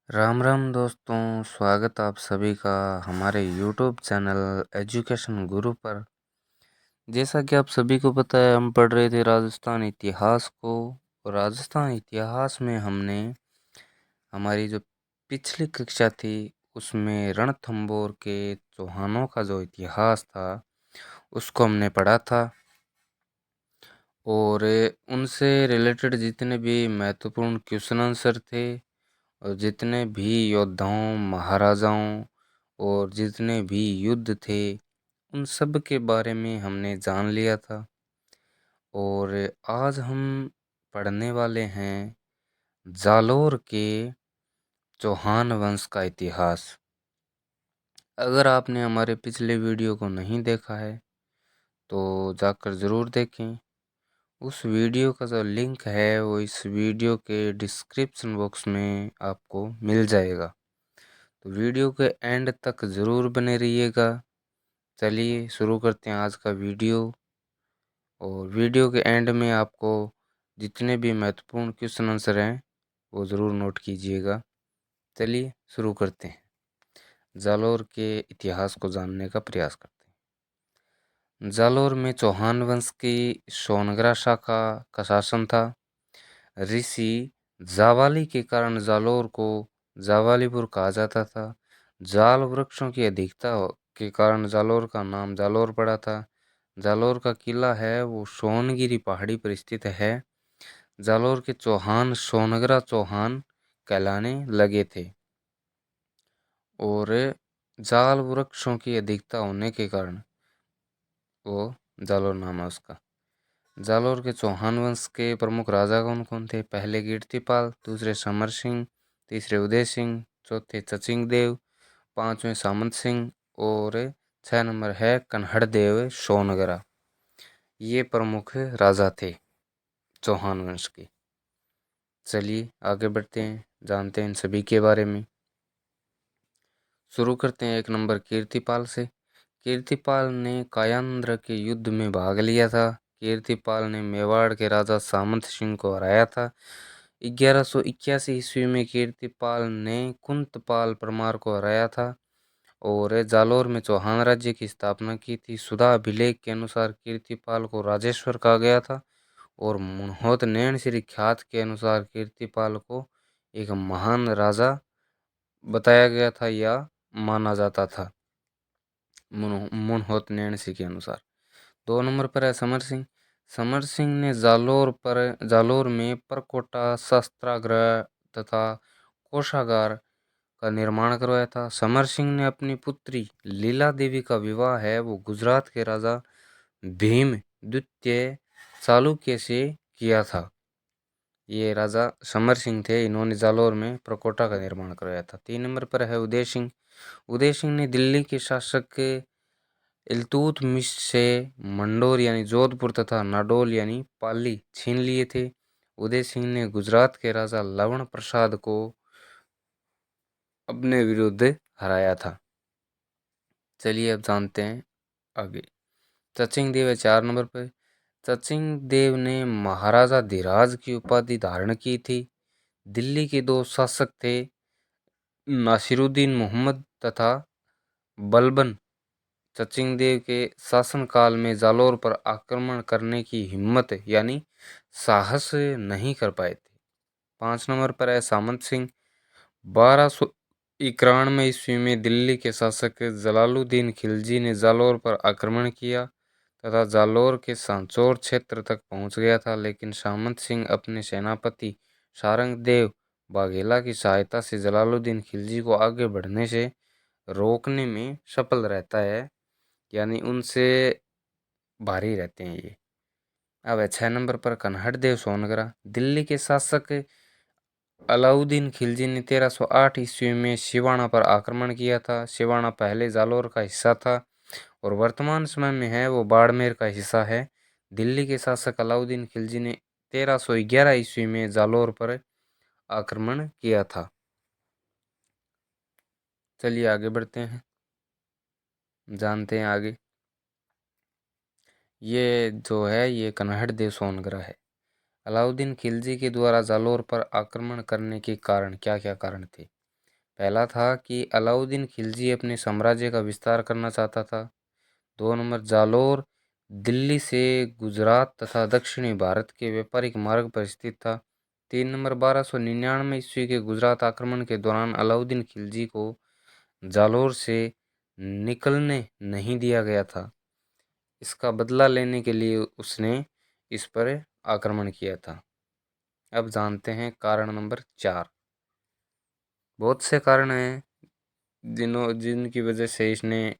राम राम दोस्तों, स्वागत आप सभी का हमारे यूट्यूब चैनल एजुकेशन गुरु पर। जैसा कि आप सभी को पता है, हम पढ़ रहे थे राजस्थान इतिहास को। और राजस्थान इतिहास में हमने हमारी जो पिछली कक्षा थी उसमें रणथंभौर के चौहानों का जो इतिहास था उसको हमने पढ़ा था। और उनसे रिलेटेड जितने भी महत्वपूर्ण क्वेश्चन आंसर थे और जितने भी योद्धाओं महाराजाओं और जितने भी युद्ध थे उन सब के बारे में हमने जान लिया था। और आज हम पढ़ने वाले हैं जालोर के चौहान वंश का इतिहास। अगर आपने हमारे पिछले वीडियो को नहीं देखा है तो जाकर ज़रूर देखें। उस वीडियो का जो लिंक है वो इस वीडियो के डिस्क्रिप्शन बॉक्स में आपको मिल जाएगा, तो वीडियो के एंड तक ज़रूर बने रहिएगा। चलिए शुरू करते हैं आज का वीडियो। और वीडियो के एंड में आपको जितने भी महत्वपूर्ण क्वेश्चन आंसर हैं वो ज़रूर नोट कीजिएगा। चलिए शुरू करते हैं, जालोर के इतिहास को जानने का प्रयास करते हैं। जालोर में चौहान वंश की सोनगरा शाखा का शासन था। ऋषि जावाली के कारण जालोर को जावालीपुर कहा जाता था। जाल वृक्षों की अधिकता के कारण जालोर का नाम जालोर पड़ा था। जालोर का किला है वो सोनगिरी पहाड़ी पर स्थित है। जालोर के चौहान सोनगरा चौहान कहलाने लगे थे। और जाल वृक्षों की अधिकता होने के कारण वो जालोर नाम है उसका। जालोर के चौहान वंश के प्रमुख राजा कौन कौन थे? पहले कीर्तिपाल, दूसरे समर सिंह, तीसरे उदय सिंह, चौथे चचिंग देव, पांचवें सामंत सिंह और 6 नंबर है कन्हड़देव सोनगरा। ये प्रमुख राजा थे चौहान वंश के। चलिए आगे बढ़ते हैं, जानते हैं इन सभी के बारे में। शुरू करते हैं 1 नंबर कीर्तिपाल से। कीर्तिपाल ने कायांद्र के युद्ध में भाग लिया था। कीर्तिपाल ने मेवाड़ के राजा सामंत सिंह को हराया था। 1181 ईस्वी में कीर्तिपाल ने कुंतपाल परमार को हराया था और जालोर में चौहान राज्य की स्थापना की थी। सुधा अभिलेख के अनुसार कीर्तिपाल को राजेश्वर कहा गया था और मुनहोत नैन श्री ख्यात के अनुसार कीर्तिपाल को एक महान राजा बताया गया था या माना जाता था मुनहोत नैन श्री के अनुसार। 2 नंबर पर है समर सिंह। समर सिंह ने जालोर में परकोटा शस्त्रागार तथा कोषागार का निर्माण करवाया था। समर सिंह ने अपनी पुत्री लीला देवी का विवाह है वो गुजरात के राजा भीम द्वितीय चालुक्य से किया था। ये राजा समर सिंह थे, इन्होंने जालोर में परकोटा का निर्माण करवाया था। 3 नंबर पर है उदय सिंह। उदय सिंह ने दिल्ली के शासक इल्तुतमिश से मंडोर यानी जोधपुर तथा नाडोल यानी पाली छीन लिए थे। उदय सिंह ने गुजरात के राजा लवण प्रसाद को अपने विरुद्ध हराया था। चलिए अब जानते हैं आगे। चचिंग देव है 4 नंबर पर। चचिंग देव ने महाराजा धीराज की उपाधि धारण की थी। दिल्ली के 2 शासक थे, नासिरुद्दीन मोहम्मद तथा बलबन। चचिंग देव के शासनकाल में जालोर पर आक्रमण करने की हिम्मत यानी साहस नहीं कर पाए थे। 5 नंबर पर है सामंत सिंह। 1291 ईस्वी में दिल्ली के शासक जलालुद्दीन खिलजी ने जालोर पर आक्रमण किया तथा जालोर के सांचौर क्षेत्र तक पहुंच गया था, लेकिन सामंत सिंह अपने सेनापति सारंगदेव बाघेला की सहायता से जलालुद्दीन खिलजी को आगे बढ़ने से रोकने में सफल रहता है, यानी उनसे भारी रहते हैं ये। अब है 6 नंबर पर कन्हड़देव सोनगरा। दिल्ली के शासक अलाउद्दीन खिलजी ने 1308 ईस्वी में सिवाना पर आक्रमण किया था। सिवाना पहले जालोर का हिस्सा था और वर्तमान समय में है वो बाड़मेर का हिस्सा है। दिल्ली के शासक अलाउद्दीन खिलजी ने 1311 ईस्वी में जालोर पर आक्रमण किया था। चलिए आगे बढ़ते हैं, जानते हैं आगे। ये जो है ये कन्हड़देव सोनगरा है। अलाउद्दीन खिलजी के द्वारा जालोर पर आक्रमण करने के कारण क्या क्या कारण थे? पहला था कि अलाउद्दीन खिलजी अपने साम्राज्य का विस्तार करना चाहता था। 2 नंबर, जालोर दिल्ली से गुजरात तथा दक्षिणी भारत के व्यापारिक मार्ग पर स्थित था। 3 नंबर, 1299 ईस्वी के गुजरात आक्रमण के दौरान अलाउद्दीन खिलजी को जालोर से निकलने नहीं दिया गया था। इसका बदला लेने के लिए उसने इस पर आक्रमण किया था। अब जानते हैं कारण नंबर 4। बहुत से कारण हैं जिनकी वजह से इसने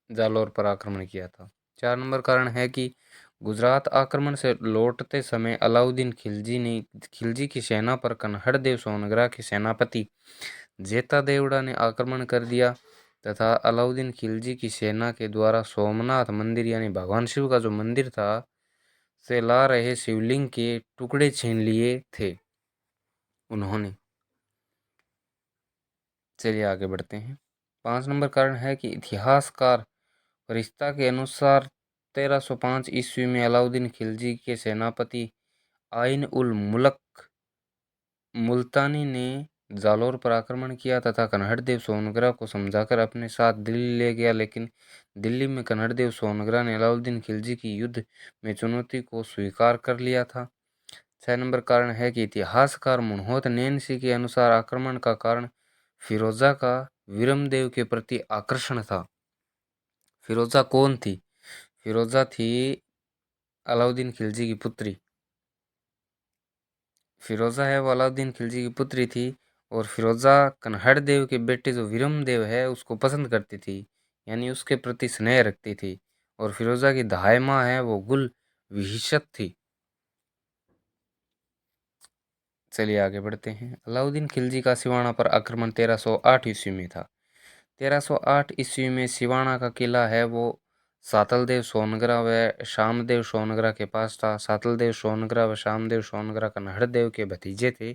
जालौर पर आक्रमण किया था। 4 नंबर कारण है कि गुजरात आक्रमण से लौटते समय अलाउद्दीन खिलजी की सेना पर कन्हड़देव सोनग्रा के सेनापति जेता देवड़ा ने आक्रमण कर दिया तथा अलाउद्दीन खिलजी की सेना के द्वारा सोमनाथ मंदिर यानी भगवान शिव का जो मंदिर था से ला रहे शिवलिंग के टुकड़े छीन लिए थे उन्होंने। चलिए आगे बढ़ते हैं। 5 नंबर कारण है कि इतिहासकार फरिश्ता के अनुसार 1305 ईस्वी में अलाउद्दीन खिलजी के सेनापति आइन उल मुल्क मुल्तानी ने जालौर पर आक्रमण किया तथा कन्हड़देव सोनग्रा को समझाकर अपने साथ दिल्ली ले गया, लेकिन दिल्ली में कन्हड़देव सोनग्रा ने अलाउद्दीन खिलजी की युद्ध में चुनौती को स्वीकार कर लिया था। 6 नंबर कारण है कि इतिहासकार मुनहोत नैनसी के अनुसार आक्रमण का कारण फिरोजा का वीरमदेव के प्रति आकर्षण था। फिरोजा कौन थी? फिरोजा थी अलाउद्दीन खिलजी की पुत्री। फिरोजा है वो अलाउद्दीन खिलजी की पुत्री थी और फिरोजा कन्हड़देव के बेटे जो वीरमदेव है उसको पसंद करती थी, यानी उसके प्रति स्नेह रखती थी। और फिरोजा की दाई माँ है वो गुल विहिशत थी। चलिए आगे बढ़ते हैं। अलाउद्दीन खिलजी का सिवाना पर आक्रमण 1308 ईस्वी में था। 1308 ईस्वी में सिवाना का किला है वो सातलदेव सोनग्रा व शामदेव सोनग्रा के पास था। सातलदेव सोनग्रा व शामदेव सोनग्रा कन्हड़देव के भतीजे थे।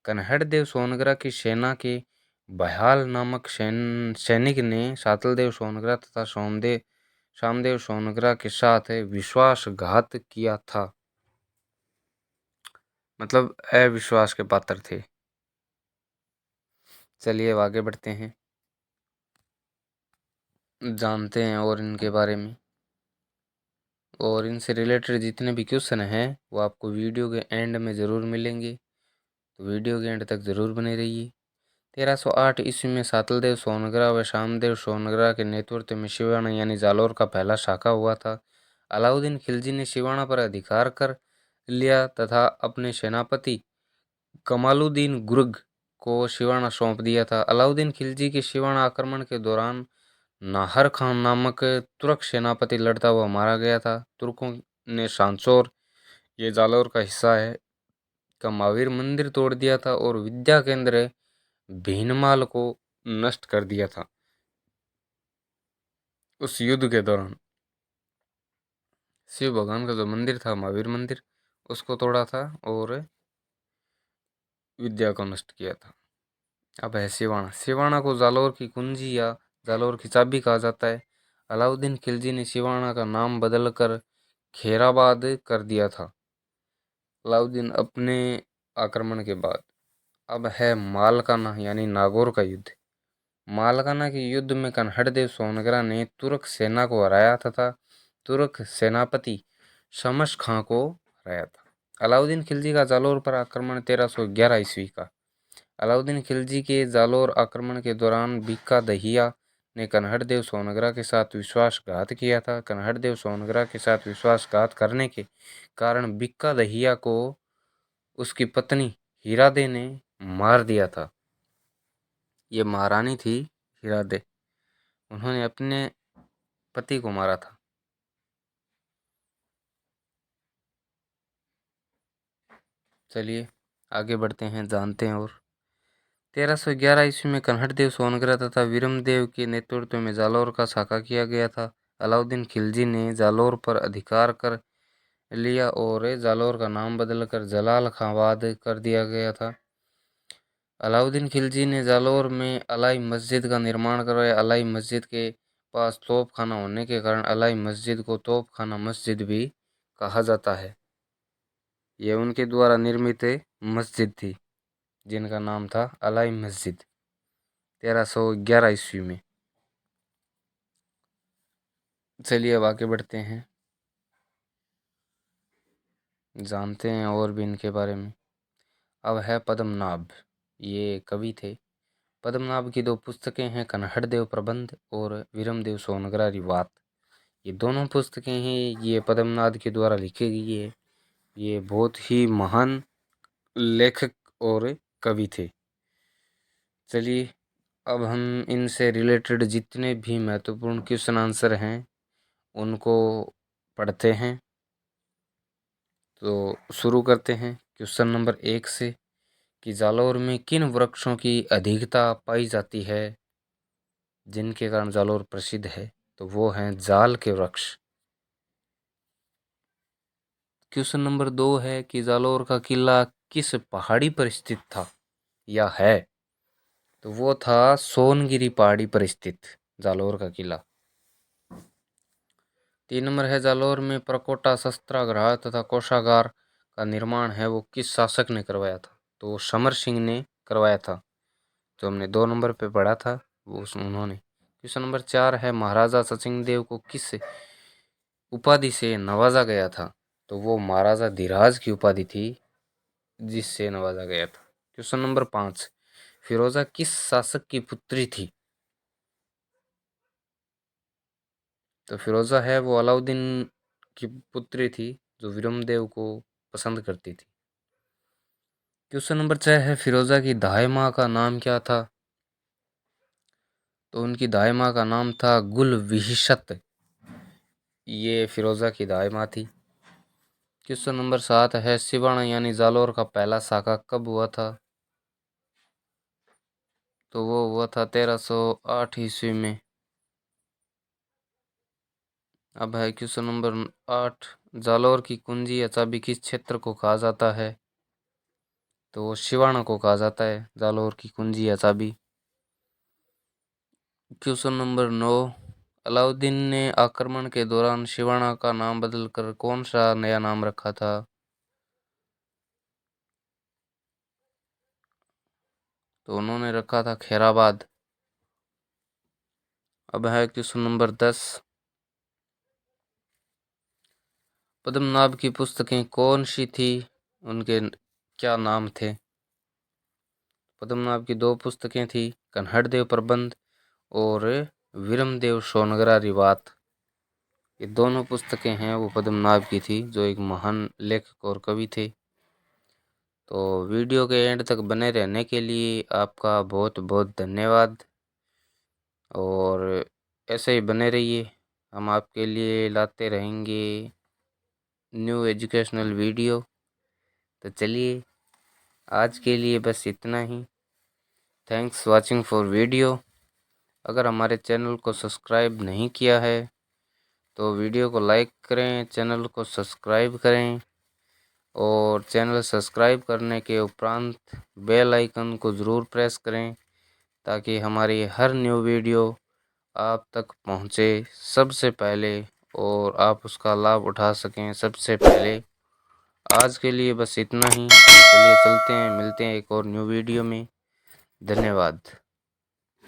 कन्हड़देव सोनग्रा की सेना के बहाल नामक सैनिक ने सातलदेव सोनग्रा तथा शामदेव सोनग्रा के साथ विश्वासघात किया था, मतलब अविश्वास के पात्र थे। चलिए अब आगे बढ़ते हैं, जानते हैं और इनके बारे में। और इनसे रिलेटेड जितने भी क्वेश्चन हैं वो आपको वीडियो के एंड में ज़रूर मिलेंगे, तो वीडियो के एंड तक ज़रूर बने रहिए। 1308 ईस्वी में सातलदेव सोनग्रा व शामदेव सोनग्रा के नेतृत्व में सिवाना यानी जालौर का पहला शाखा हुआ था। अलाउद्दीन खिलजी ने सिवाना पर अधिकार कर लिया तथा अपने सेनापति कमालुद्दीन गुर्ग को सिवाना सौंप दिया था। अलाउद्दीन खिलजी के सिवाना आक्रमण के दौरान नाहर खान नामक तुर्क सेनापति लड़ता हुआ मारा गया था। तुर्कों ने सांचौर, ये जालौर का हिस्सा है, का महावीर मंदिर तोड़ दिया था और विद्या केंद्र भीनमाल को नष्ट कर दिया था। उस युद्ध के दौरान शिव भगवान का जो मंदिर था महावीर मंदिर उसको तोड़ा था और विद्या को नष्ट किया था। अब है सिवाना। सिवाना को जालौर की कुंजी या जालौर की चाबी कहा जाता है। अलाउद्दीन खिलजी ने सिवाना का नाम बदलकर खेराबाद कर दिया था अलाउद्दीन अपने आक्रमण के बाद। अब है मालकाना यानी नागौर का युद्ध। मालकाना के युद्ध में कन्हड़देव सोनग्रा ने तुर्क सेना को हराया तथा तुर्क सेनापति शमश खां को हराया था। अलाउद्दीन खिलजी का जालौर पर आक्रमण 1311 ईस्वी का। अलाउद्दीन खिलजी के जालौर आक्रमण के दौरान बीका दहिया ने कन्हड़देव सोनग्रा के साथ विश्वासघात किया था। कन्हड़देव सोनग्रा के साथ विश्वासघात करने के कारण बीका दहिया को उसकी पत्नी हीरादे ने मार दिया था। ये महारानी थी हीरादे, उन्होंने अपने पति को मारा था। चलिए आगे बढ़ते हैं, जानते हैं और 1311 ईस्वी में कन्हड़देव सोनग्रा तथा वीरमदेव के नेतृत्व में जालौर का साका किया गया था। अलाउद्दीन खिलजी ने जालौर पर अधिकार कर लिया और जालौर का नाम बदलकर जलाल खाबाद कर दिया गया था। अलाउद्दीन खिलजी ने जालौर में अलाई मस्जिद का निर्माण करवाया। अलाई मस्जिद के पास तोप खाना होने के कारण अलाई मस्जिद को तोप खाना मस्जिद भी कहा जाता है। यह उनके द्वारा निर्मित मस्जिद थी जिनका नाम था अलाई मस्जिद। 1311 ईस्वी में। चलिए अब आगे बढ़ते हैं, जानते हैं और भी इनके बारे में। अब है पद्मनाभ, ये कवि थे। पद्मनाभ की दो पुस्तकें हैं, कन्हड़देव प्रबंध और वीरमदेव सोनग्रारी वात। ये दोनों पुस्तकें हैं, ये पद्मनाभ के द्वारा लिखी गई है। ये बहुत ही महान लेखक और कवि थे। चलिए अब हम इनसे रिलेटेड जितने भी महत्वपूर्ण क्वेश्चन आंसर हैं उनको पढ़ते हैं। तो शुरू करते हैं क्वेश्चन नंबर 1 से कि जालौर में किन वृक्षों की अधिकता पाई जाती है, जिनके कारण जालौर प्रसिद्ध है। तो वो हैं जाल के वृक्ष। क्वेश्चन नंबर 2 है कि जालौर का किला किस पहाड़ी पर स्थित था या है। तो वो था सोनगिरी पहाड़ी पर स्थित जालौर का किला। 3 नंबर है जालौर में प्रकोटा शस्त्रागार तथा कोषागार का निर्माण है वो किस शासक ने करवाया था। तो समर सिंह ने करवाया था, जो हमने 2 नंबर पे पढ़ा था वो उन्होंने। क्वेश्चन नंबर 4 है महाराजा सचिंदेव को किस उपाधि से नवाजा गया था। तो वो महाराजा धीराज की उपाधि थी जिससे नवाजा गया था। क्वेश्चन नंबर 5 फिरोजा किस शासक की पुत्री थी। तो फिरोजा है वो अलाउद्दीन की पुत्री थी जो वीरमदेव को पसंद करती थी। क्वेश्चन नंबर 6 है फिरोजा की दाई माँ का नाम क्या था। तो उनकी दाई माँ का नाम था गुल विहिशत, ये फिरोजा की दाई माँ थी। क्वेश्चन नंबर 7 है सिवान यानी जालौर का पहला साका कब हुआ था। तो वो हुआ था 1308 ईस्वी में। अब है क्वेश्चन नंबर 8 जालौर की कुंजी या चाबी किस क्षेत्र को कहा जाता है। तो सिवाना को कहा जाता है जालौर की कुंजी या चाबी। क्वेश्चन नंबर 9 अलाउद्दीन ने आक्रमण के दौरान सिवाना का नाम बदलकर कौन सा नया नाम रखा था। तो उन्होंने रखा था खैराबाद। अब है क्वेश्चन नंबर 10 पद्मनाभ की पुस्तकें कौन सी थी, उनके क्या नाम थे। पद्मनाभ की 2 पुस्तकें थी, कन्हड़देव प्रबंध और वीरमदेव सोनग्रारी वात। ये दोनों पुस्तकें हैं वो पद्मनाभ की थी, जो एक महान लेखक और कवि थे। तो वीडियो के एंड तक बने रहने के लिए आपका बहुत बहुत धन्यवाद, और ऐसे ही बने रहिए। हम आपके लिए लाते रहेंगे न्यू एजुकेशनल वीडियो। तो चलिए आज के लिए बस इतना ही। Thanks watching for video. अगर हमारे चैनल को सब्सक्राइब नहीं किया है तो वीडियो को लाइक करें, चैनल को सब्सक्राइब करें, और चैनल सब्सक्राइब करने के उपरांत बेल आइकन को ज़रूर प्रेस करें ताकि हमारी हर न्यू वीडियो आप तक पहुंचे सबसे पहले और आप उसका लाभ उठा सकें सबसे पहले। आज के लिए बस इतना ही। चलिए चलते हैं, मिलते हैं एक और न्यू वीडियो में। धन्यवाद।